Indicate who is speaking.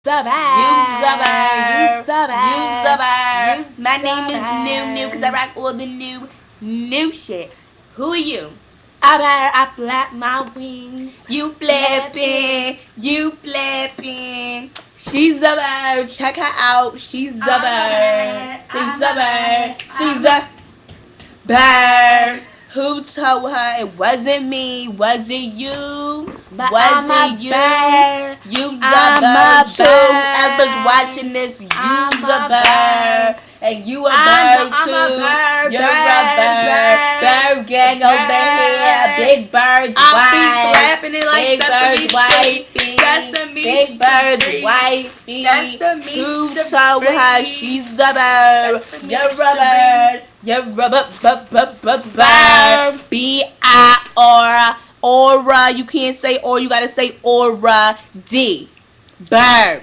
Speaker 1: My name is New because I rock all the new shit. Who are you?
Speaker 2: I flap my wings.
Speaker 1: You flipping. She's a bird. Check her out. She's a bird. She's a bird. Who told her it wasn't me? Was it you?
Speaker 2: But
Speaker 1: Was
Speaker 2: I'm
Speaker 1: it
Speaker 2: a
Speaker 1: you?
Speaker 2: bird.
Speaker 1: You's a
Speaker 2: I'm
Speaker 1: bird
Speaker 2: a
Speaker 1: too. Whoever's
Speaker 2: bird.
Speaker 1: watching this, you's
Speaker 2: I'm
Speaker 1: a
Speaker 2: a
Speaker 1: bird.
Speaker 2: bird.
Speaker 1: And you a
Speaker 2: I'm
Speaker 1: bird
Speaker 2: a
Speaker 1: too.
Speaker 2: bird.
Speaker 1: You're a bird. Bird gang over here. Big bird's
Speaker 2: I'll
Speaker 1: wife.
Speaker 2: be flapping it like
Speaker 1: Big
Speaker 2: Sesame
Speaker 1: bird's
Speaker 2: Street.
Speaker 1: wifey.
Speaker 2: Sesame
Speaker 1: Big bird's
Speaker 2: Street.
Speaker 1: wifey.
Speaker 2: Sesame
Speaker 1: Who
Speaker 2: Street.
Speaker 1: told her she's a bird?
Speaker 2: Sesame
Speaker 1: You're a
Speaker 2: Street.
Speaker 1: bird. You're a bird. B-I-R. Aura. You can't say or. You gotta say aura. D. Bird.